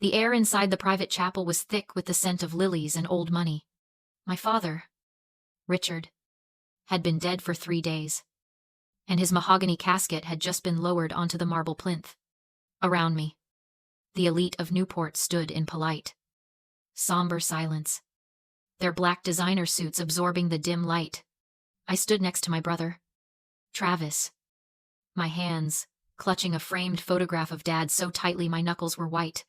The air inside the private chapel was thick with the scent of lilies and old money. My father, Richard, had been dead for 3 days, and his mahogany casket had just been lowered onto the marble plinth. Around me, the elite of Newport stood in polite, somber silence, their black designer suits absorbing the dim light. I stood next to my brother, Travis, my hands clutching a framed photograph of Dad so tightly my knuckles were white.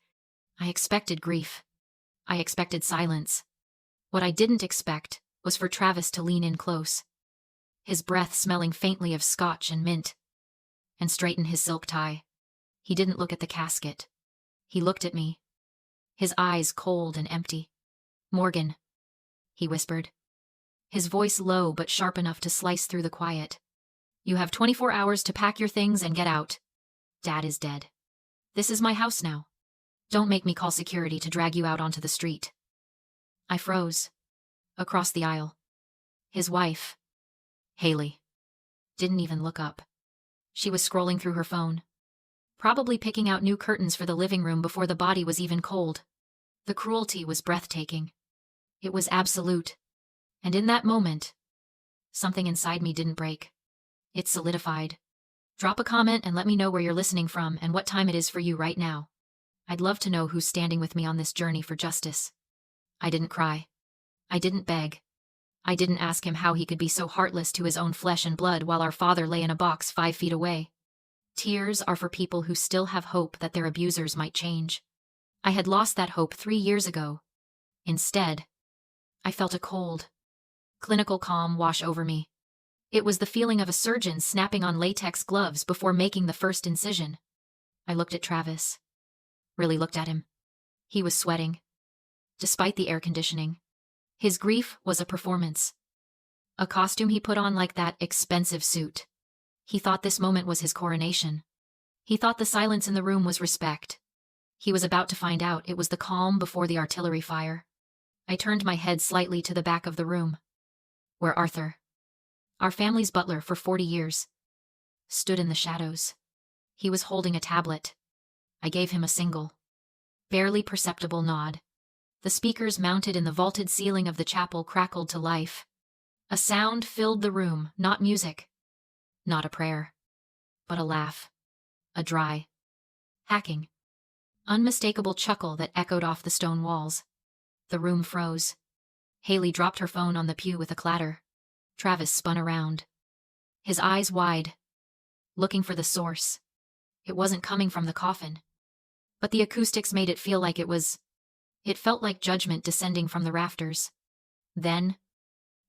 I expected grief. I expected silence. What I didn't expect was for Travis to lean in close, his breath smelling faintly of scotch and mint, and straighten his silk tie. He didn't look at the casket. He looked at me, his eyes cold and empty. "Morgan," he whispered, his voice low but sharp enough to slice through the quiet. "You have 24 hours to pack your things and get out. Dad is dead. This is my house now. Don't make me call security to drag you out onto the street." I froze. Across the aisle, his wife, Haley, didn't even look up. She was scrolling through her phone, probably picking out new curtains for the living room before the body was even cold. The cruelty was breathtaking. It was absolute. And in that moment, something inside me didn't break. It solidified. Drop a comment and let me know where you're listening from and what time it is for you right now. I'd love to know who's standing with me on this journey for justice. I didn't cry. I didn't beg. I didn't ask him how he could be so heartless to his own flesh and blood while our father lay in a box 5 feet away. Tears are for people who still have hope that their abusers might change. I had lost that hope 3 years ago. Instead, I felt a cold, clinical calm wash over me. It was the feeling of a surgeon snapping on latex gloves before making the first incision. I looked at Travis. Really looked at him. He was sweating, despite the air conditioning. His grief was a performance. A costume he put on like that expensive suit. He thought this moment was his coronation. He thought the silence in the room was respect. He was about to find out it was the calm before the artillery fire. I turned my head slightly to the back of the room, where Arthur, our family's butler for 40 years, stood in the shadows. He was holding a tablet. I gave him a single, barely perceptible nod. The speakers mounted in the vaulted ceiling of the chapel crackled to life. A sound filled the room, not music, not a prayer, but a laugh, a dry, hacking, unmistakable chuckle that echoed off the stone walls. The room froze. Haley dropped her phone on the pew with a clatter. Travis spun around, his eyes wide, looking for the source. It wasn't coming from the coffin, but the acoustics made it feel like it was. It felt like judgment descending from the rafters. Then,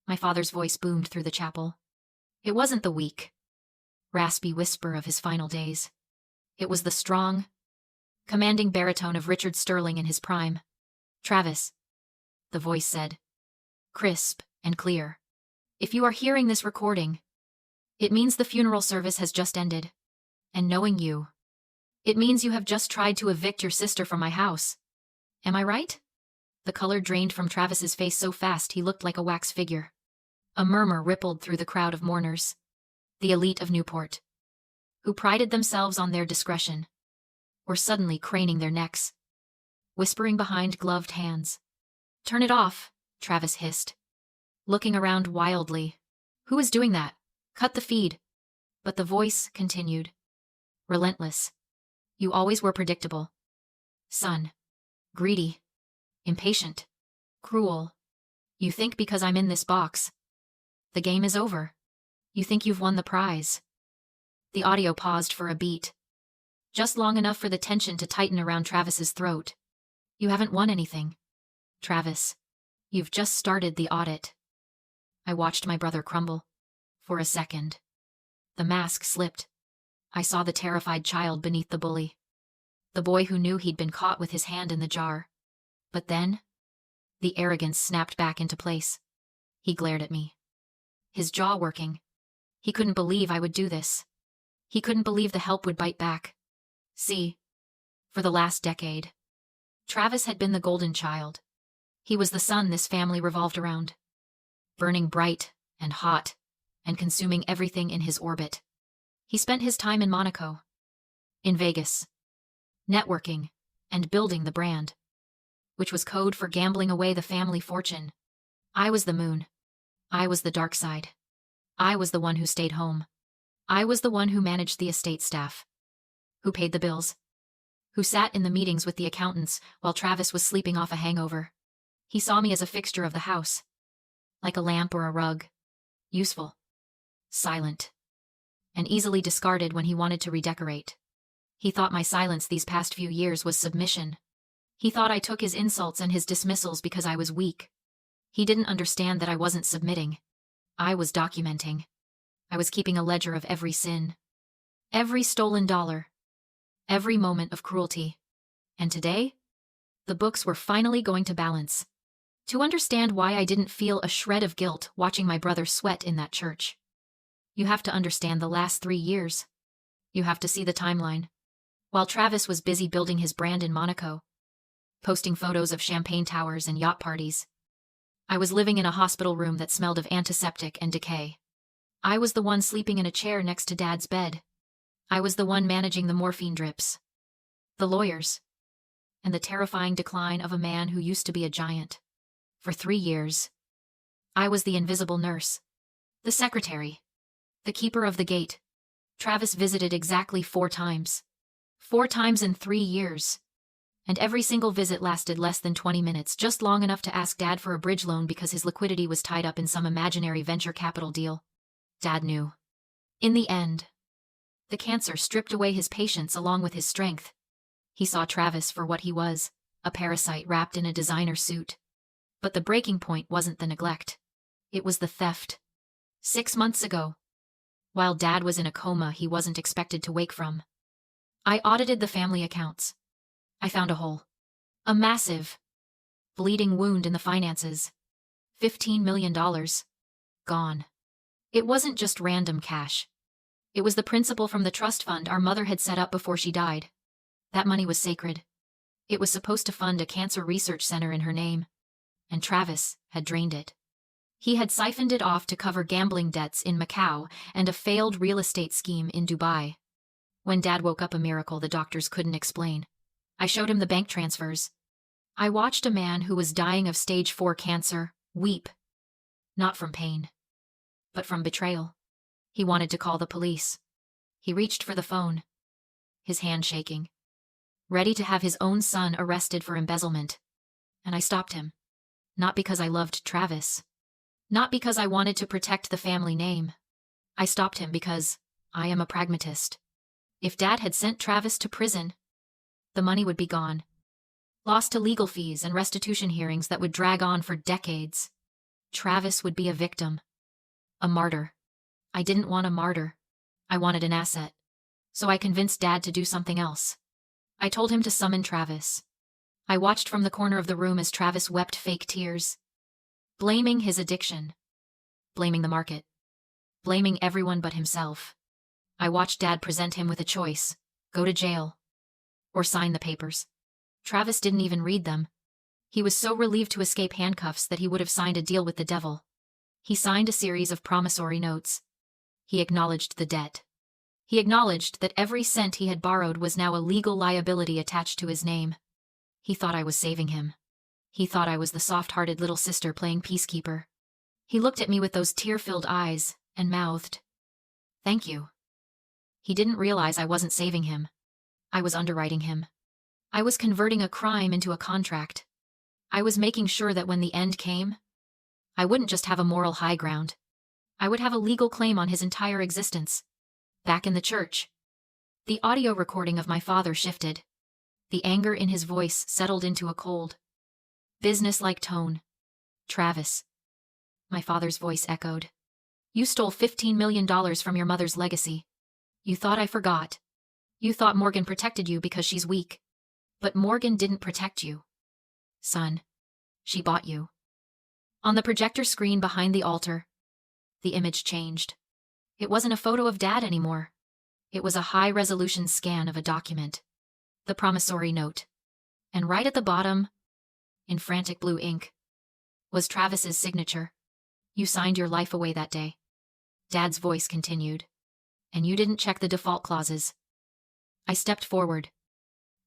my father's voice boomed through the chapel. It wasn't the weak, raspy whisper of his final days. It was the strong, commanding baritone of Richard Sterling in his prime. "Travis," the voice said, crisp and clear. "If you are hearing this recording, it means the funeral service has just ended. And knowing you, it means you have just tried to evict your sister from my house. Am I right?" The color drained from Travis's face so fast he looked like a wax figure. A murmur rippled through the crowd of mourners. The elite of Newport, who prided themselves on their discretion, were suddenly craning their necks, whispering behind gloved hands. "Turn it off," Travis hissed, looking around wildly. "Who is doing that? Cut the feed." But the voice continued, relentless. "You always were predictable, son. Greedy, impatient, cruel. You think because I'm in this box, the game is over. You think you've won the prize." The audio paused for a beat, just long enough for the tension to tighten around Travis's throat. "You haven't won anything, Travis. You've just started the audit." I watched my brother crumble. For a second, the mask slipped. I saw the terrified child beneath the bully, the boy who knew he'd been caught with his hand in the jar. But then, the arrogance snapped back into place. He glared at me, his jaw working. He couldn't believe I would do this. He couldn't believe the help would bite back. See, for the last decade, Travis had been the golden child. He was the sun this family revolved around, burning bright and hot and consuming everything in his orbit. He spent his time in Monaco, in Vegas, networking, and building the brand, which was code for gambling away the family fortune. I was the moon. I was the dark side. I was the one who stayed home. I was the one who managed the estate staff, who paid the bills, who sat in the meetings with the accountants while Travis was sleeping off a hangover. He saw me as a fixture of the house, like a lamp or a rug, useful, silent, and easily discarded when he wanted to redecorate. He thought my silence these past few years was submission. He thought I took his insults and his dismissals because I was weak. He didn't understand that I wasn't submitting. I was documenting. I was keeping a ledger of every sin, every stolen dollar, every moment of cruelty. And today, the books were finally going to balance. To understand why I didn't feel a shred of guilt watching my brother sweat in that church, you have to understand the last 3 years. You have to see the timeline. While Travis was busy building his brand in Monaco, posting photos of champagne towers and yacht parties, I was living in a hospital room that smelled of antiseptic and decay. I was the one sleeping in a chair next to Dad's bed. I was the one managing the morphine drips, the lawyers, and the terrifying decline of a man who used to be a giant. For 3 years, I was the invisible nurse, the secretary, the keeper of the gate. Travis visited exactly 4 times. 4 times in 3 years. And every single visit lasted less than 20 minutes, just long enough to ask Dad for a bridge loan because his liquidity was tied up in some imaginary venture capital deal. Dad knew. In the end, the cancer stripped away his patience along with his strength. He saw Travis for what he was, a parasite wrapped in a designer suit. But the breaking point wasn't the neglect. It was the theft. 6 months ago, while Dad was in a coma he wasn't expected to wake from, I audited the family accounts. I found a hole. A massive, bleeding wound in the finances. $15 million. Gone. It wasn't just random cash. It was the principal from the trust fund our mother had set up before she died. That money was sacred. It was supposed to fund a cancer research center in her name. And Travis had drained it. He had siphoned it off to cover gambling debts in Macau and a failed real estate scheme in Dubai. When Dad woke up, a miracle the doctors couldn't explain. I showed him the bank transfers. I watched a man who was dying of stage 4 cancer weep. Not from pain, but from betrayal. He wanted to call the police. He reached for the phone, his hand shaking, ready to have his own son arrested for embezzlement. And I stopped him. Not because I loved Travis. Not because I wanted to protect the family name. I stopped him because I am a pragmatist. If Dad had sent Travis to prison, the money would be gone. Lost to legal fees and restitution hearings that would drag on for decades. Travis would be a victim. A martyr. I didn't want a martyr. I wanted an asset. So I convinced Dad to do something else. I told him to summon Travis. I watched from the corner of the room as Travis wept fake tears, blaming his addiction, blaming the market, blaming everyone but himself. I watched Dad present him with a choice: go to jail or sign the papers. Travis didn't even read them. He was so relieved to escape handcuffs that he would have signed a deal with the devil. He signed a series of promissory notes. He acknowledged the debt. He acknowledged that every cent he had borrowed was now a legal liability attached to his name. He thought I was saving him. He thought I was the soft-hearted little sister playing peacekeeper. He looked at me with those tear-filled eyes and mouthed, "Thank you." He didn't realize I wasn't saving him. I was underwriting him. I was converting a crime into a contract. I was making sure that when the end came, I wouldn't just have a moral high ground. I would have a legal claim on his entire existence. Back in the church, the audio recording of my father shifted. The anger in his voice settled into a cold, business-like tone. "Travis." My father's voice echoed. "You stole $15 million from your mother's legacy. You thought I forgot. You thought Morgan protected you because she's weak. But Morgan didn't protect you. Son, she bought you." On the projector screen behind the altar, the image changed. It wasn't a photo of Dad anymore. It was a high-resolution scan of a document. The promissory note. And right at the bottom, in frantic blue ink, was Travis's signature. "You signed your life away that day." Dad's voice continued. "And you didn't check the default clauses." I stepped forward.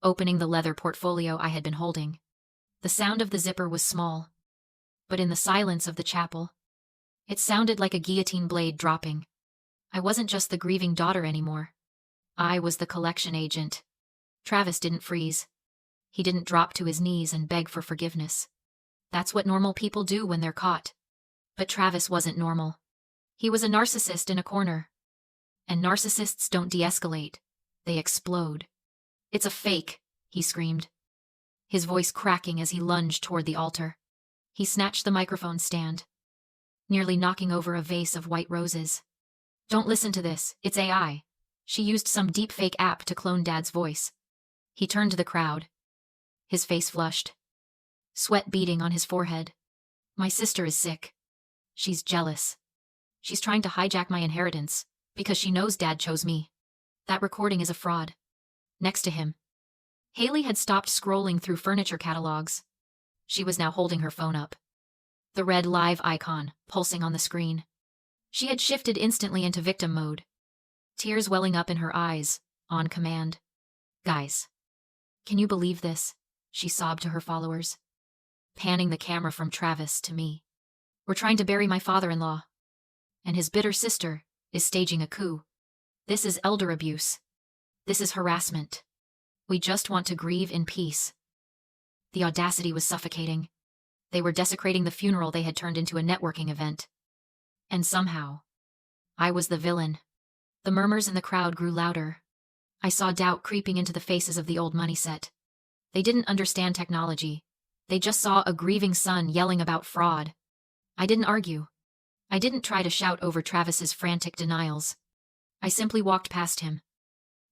opening the leather portfolio I had been holding. The sound of the zipper was small, but in the silence of the chapel, it sounded like a guillotine blade dropping. I wasn't just the grieving daughter anymore. I was the collection agent. Travis didn't freeze. He didn't drop to his knees and beg for forgiveness. That's what normal people do when they're caught. But Travis wasn't normal. He was a narcissist in a corner. And narcissists don't de-escalate. They explode. "It's a fake," he screamed, his voice cracking as he lunged toward the altar. He snatched the microphone stand, nearly knocking over a vase of white roses. "Don't listen to this, it's AI. She used some deepfake app to clone Dad's voice." He turned to the crowd, his face flushed, sweat beading on his forehead. "My sister is sick. She's jealous. She's trying to hijack my inheritance, because she knows Dad chose me. That recording is a fraud." Next to him, Haley had stopped scrolling through furniture catalogs. She was now holding her phone up, the red live icon pulsing on the screen. She had shifted instantly into victim mode, tears welling up in her eyes, on command. "Guys, can you believe this?" she sobbed to her followers, panning the camera from Travis to me. "We're trying to bury my father-in-law, and his bitter sister is staging a coup. This is elder abuse. This is harassment. We just want to grieve in peace." The audacity was suffocating. They were desecrating the funeral they had turned into a networking event. And somehow, I was the villain. The murmurs in the crowd grew louder. I saw doubt creeping into the faces of the old money set. They didn't understand technology. They just saw a grieving son yelling about fraud. I didn't argue. I didn't try to shout over Travis's frantic denials. I simply walked past him,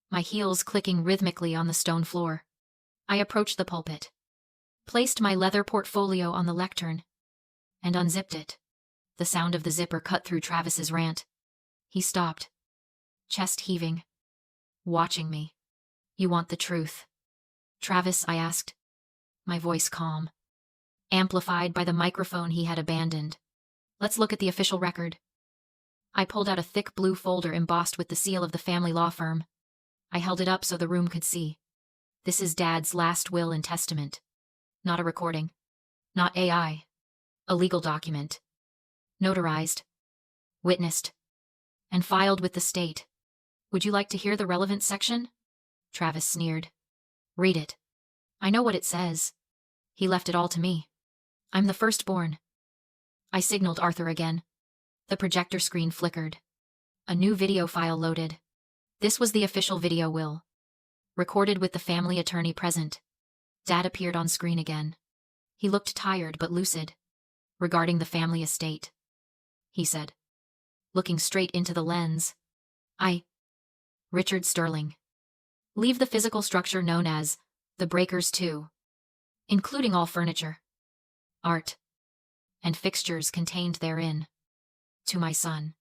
my heels clicking rhythmically on the stone floor. I approached the pulpit, placed my leather portfolio on the lectern, and unzipped it. The sound of the zipper cut through Travis's rant. He stopped, chest heaving, watching me. "You want the truth, Travis?" I asked, my voice calm, amplified by the microphone he had abandoned. "Let's look at the official record." I pulled out a thick blue folder embossed with the seal of the family law firm. I held it up so the room could see. "This is Dad's last will and testament. Not a recording. Not AI. A legal document. Notarized. Witnessed. And filed with the state. Would you like to hear the relevant section?" Travis sneered. "Read it." "I know what it says. He left it all to me. I'm the firstborn." I signaled Arthur again. The projector screen flickered. A new video file loaded. This was the official video will, recorded with the family attorney present. Dad appeared on screen again. He looked tired but lucid. "Regarding the family estate," he said, looking straight into the lens. Richard Sterling. Leave the physical structure known as the Breakers too, including all furniture, art, and fixtures contained therein. To my son,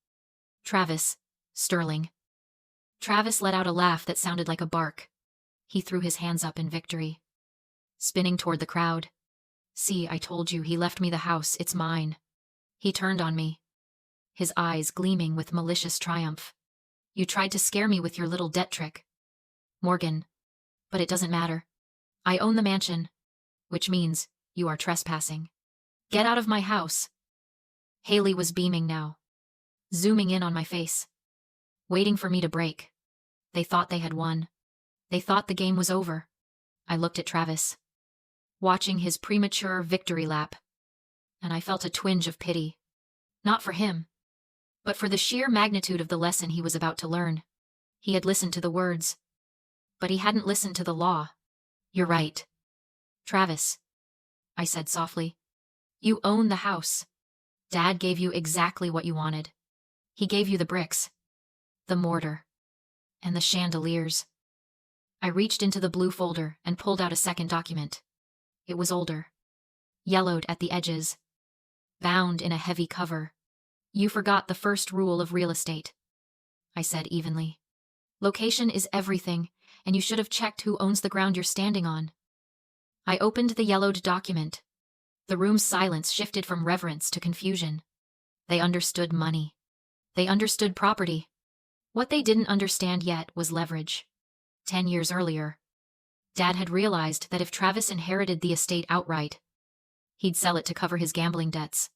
Travis Sterling." Travis let out a laugh that sounded like a bark. He threw his hands up in victory, spinning toward the crowd. "See, I told you, he left me the house, it's mine." He turned on me, his eyes gleaming with malicious triumph. "You tried to scare me with your little debt trick, Morgan. But it doesn't matter. I own the mansion, which means you are trespassing. Get out of my house." Haley was beaming now, zooming in on my face, waiting for me to break. They thought they had won. They thought the game was over. I looked at Travis, watching his premature victory lap, and I felt a twinge of pity. Not for him, but for the sheer magnitude of the lesson he was about to learn. He had listened to the words, but he hadn't listened to the law. "You're right, Travis," I said softly. "You own the house. Dad gave you exactly what you wanted. He gave you the bricks, the mortar, and the chandeliers." I reached into the blue folder and pulled out a second document. It was older, yellowed at the edges, bound in a heavy cover. "You forgot the first rule of real estate," I said evenly. "Location is everything, and you should have checked who owns the ground you're standing on." I opened the yellowed document. The room's silence shifted from reverence to confusion. They understood money. They understood property. What they didn't understand yet was leverage. 10 years earlier, Dad had realized that if Travis inherited the estate outright, he'd sell it to cover his gambling debts.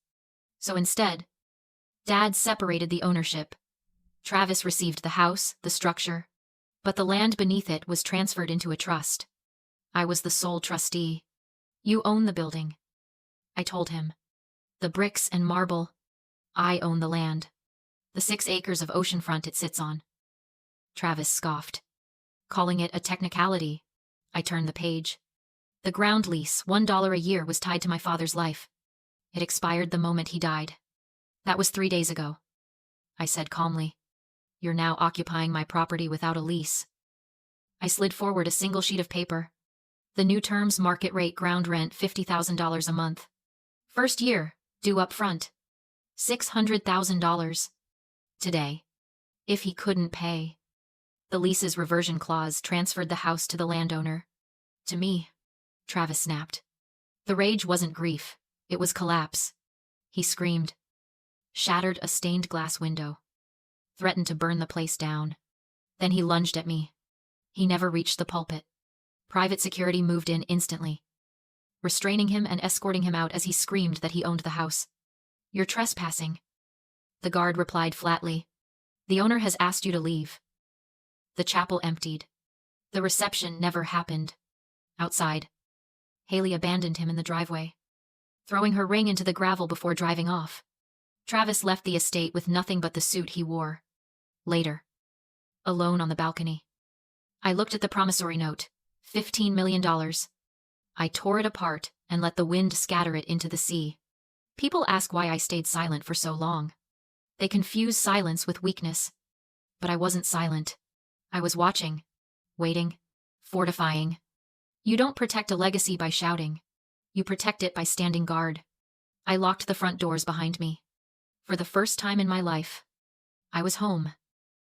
So instead, Dad separated the ownership. Travis received the house, the structure, but the land beneath it was transferred into a trust. I was the sole trustee. You own the building, I told him. The bricks and marble. I own the land. The 6 acres of oceanfront it sits on. Travis scoffed, calling it a technicality. I turned the page. The ground lease, $1 a year, was tied to my father's life. It expired the moment he died. That was 3 days ago, I said calmly. You're now occupying my property without a lease. I slid forward a single sheet of paper. The new terms: market rate ground rent $50,000 a month. First year, due up front. $600,000. Today. If he couldn't pay. The lease's reversion clause transferred the house to the landowner. To me, Travis snapped. The rage wasn't grief, it was collapse. He screamed. Shattered a stained glass window. Threatened to burn the place down. Then he lunged at me. He never reached the pulpit. Private security moved in instantly, restraining him and escorting him out as he screamed that he owned the house. You're trespassing. The guard replied flatly. The owner has asked you to leave. The chapel emptied. The reception never happened. Outside, Haley abandoned him in the driveway, throwing her ring into the gravel before driving off. Travis left the estate with nothing but the suit he wore. Later, alone on the balcony, I looked at the promissory note. $15 million. I tore it apart and let the wind scatter it into the sea. People ask why I stayed silent for so long. They confuse silence with weakness. But I wasn't silent. I was watching, waiting, fortifying. You don't protect a legacy by shouting. You protect it by standing guard. I locked the front doors behind me. For the first time in my life, I was home.